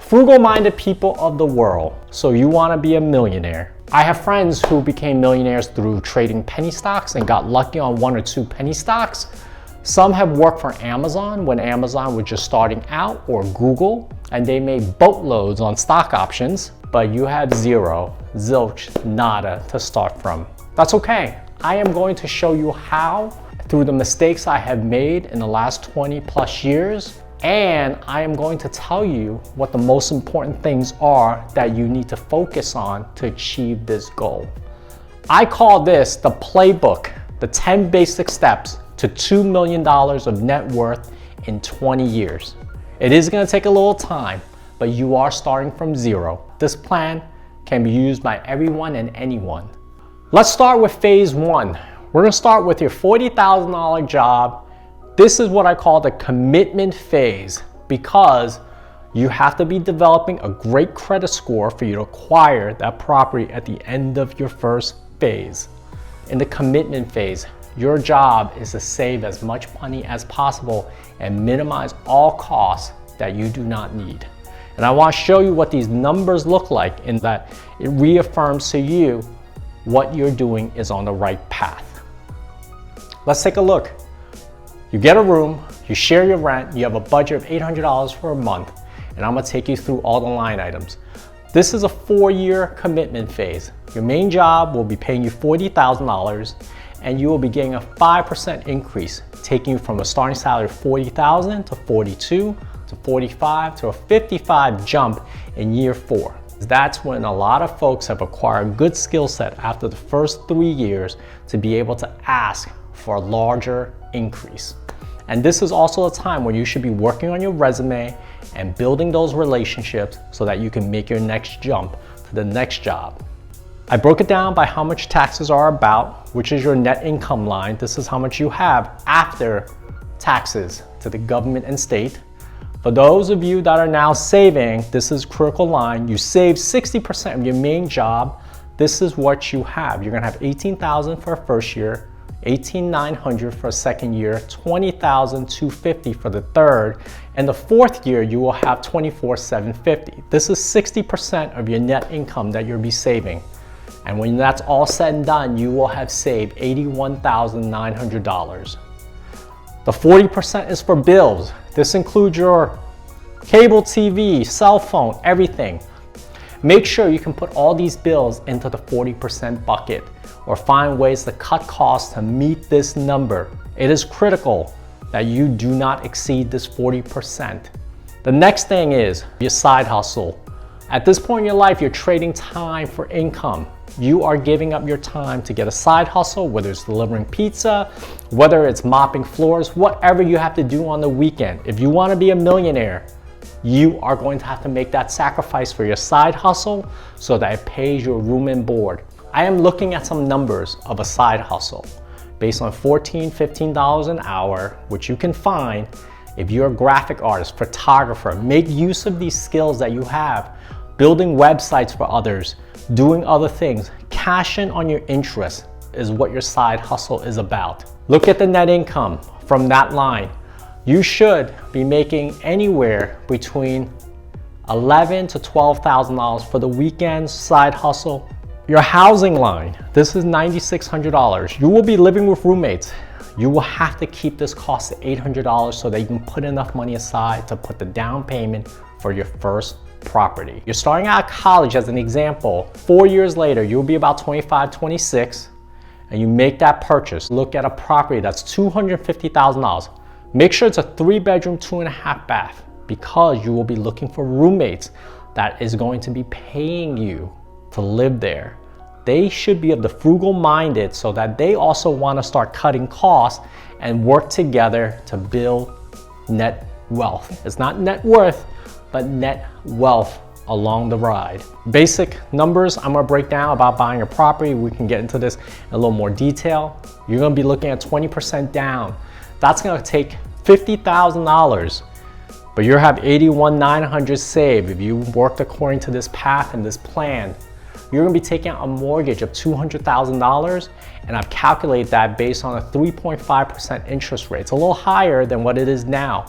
Frugal-minded people of the world, so you want to be a millionaire. I have friends who became millionaires through trading penny stocks and got lucky on 1 or 2 penny stocks. Some have worked for Amazon when Amazon was just starting out, or Google, and they made boatloads on stock options, but you have zero, zilch, nada to start from. That's okay. I am going to show you how through the mistakes I have made in the last 20 plus years, and I am going to tell you what the most important things are that you need to focus on to achieve this goal. I call this the playbook, the 10 basic steps to $2 million of net worth in 20 years. It is going to take a little time, but you are starting from zero. This plan can be used by everyone and anyone. Let's start with phase 1. We're going to start with your $40,000 job. This is what I call the commitment phase, because you have to be developing a great credit score for you to acquire that property at the end of your first phase. In the commitment phase, your job is to save as much money as possible and minimize all costs that you do not need. And I want to show you what these numbers look like, in that it reaffirms to you what you're doing is on the right path. Let's take a look. You get a room, you share your rent, you have a budget of $800 for a month, and I'm going to take you through all the line items. This is a 4-year commitment phase. Your main job will be paying you $40,000, and you will be getting a 5% increase, taking you from a starting salary of $40,000 to $42,000 to $45,000 to a $55,000 jump in year 4. That's when a lot of folks have acquired a good skill set after the first 3 years to be able to ask for a larger increase. And this is also a time when you should be working on your resume and building those relationships so that you can make your next jump to the next job. I broke it down by how much taxes are about, which is your net income line. This is how much you have after taxes to the government and state. For those of you that are now saving, this is critical line. You save 60% of your main job. This is what you have. You're gonna have $18,000 for a first year, $18,900 for a second year, $20,250 for the third, and the fourth year you will have $24,750. This is 60% of your net income that you'll be saving. And when that's all said and done, you will have saved $81,900. The 40% is for bills. This includes your cable TV, cell phone, everything. Make sure you can put all these bills into the 40% bucket, or find ways to cut costs to meet this number. It is critical that you do not exceed this 40%. The next thing is your side hustle. At this point in your life, you're trading time for income. You are giving up your time to get a side hustle, whether it's delivering pizza, whether it's mopping floors, whatever you have to do on the weekend. If you want to be a millionaire, you are going to have to make that sacrifice for your side hustle so that it pays your room and board. I am looking at some numbers of a side hustle based on $14, $15 an hour, which you can find if you're a graphic artist, photographer. Make use of these skills that you have, building websites for others, doing other things. Cash in on your interests is what your side hustle is about. Look at the net income from that line. You should be making anywhere between $11,000 to $12,000 for the weekend side hustle. Your housing line, this is $9,600. You will be living with roommates. You will have to keep this cost at $800 so that you can put enough money aside to put the down payment for your first property. You're starting out of college as an example. 4 years later, you'll be about 25, 26, and you make that purchase. Look at a property that's $250,000. Make sure it's a 3-bedroom, 2.5 bath, because you will be looking for roommates that is going to be paying you to live there. They should be of the frugal minded so that they also want to start cutting costs and work together to build net wealth. It's not net worth, but net wealth along the ride. Basic numbers I'm gonna break down about buying a property. We can get into this in a little more detail. You're gonna be looking at 20% down. That's gonna take $50,000, but you have $81,900 saved if you worked according to this path and this plan. you're gonna be taking out a mortgage of $200,000, and I've calculated that based on a 3.5% interest rate. It's a little higher than what it is now,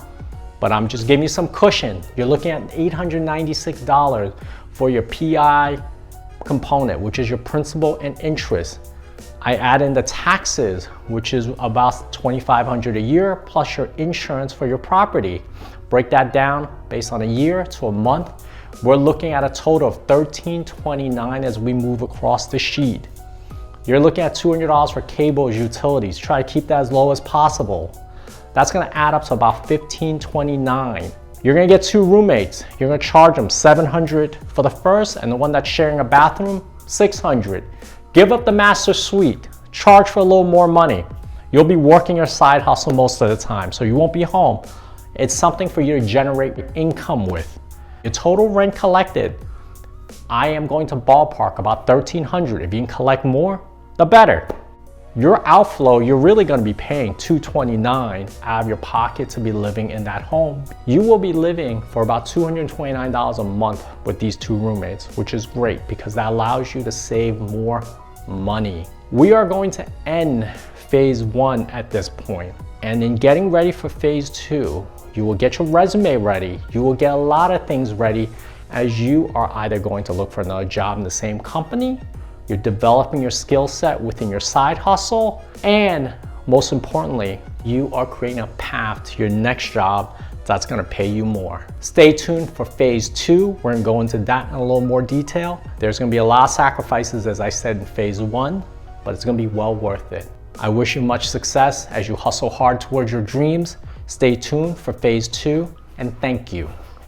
but I'm just giving you some cushion. You're looking at $896 for your PI component, which is your principal and interest. I add in the taxes, which is about $2,500 a year, plus your insurance for your property. Break that down based on a year to a month. We're looking at a total of $1,329 as we move across the sheet. You're looking at $200 for cables, utilities. Try to keep that as low as possible. That's gonna add up to about $1,529. You're gonna get 2 roommates. You're gonna charge them $700 for the first, and the one that's sharing a bathroom, $600. Give up the master suite. Charge for a little more money. You'll be working your side hustle most of the time, so you won't be home. It's something for you to generate income with. Your total rent collected, I am going to ballpark about $1,300. If you can collect more, the better. Your outflow, you're really gonna be paying $229 out of your pocket to be living in that home. You will be living for about $229 a month with these 2 roommates, which is great because that allows you to save more money. We are going to end phase 1 at this point. And in getting ready for phase 2, you will get your resume ready. You will get a lot of things ready as you are either going to look for another job in the same company, you're developing your skill set within your side hustle, and most importantly, you are creating a path to your next job that's gonna pay you more. Stay tuned for phase 2. We're gonna go into that in a little more detail. There's gonna be a lot of sacrifices, as I said in phase 1, but it's gonna be well worth it. I wish you much success as you hustle hard towards your dreams. Stay tuned for phase 2, and thank you.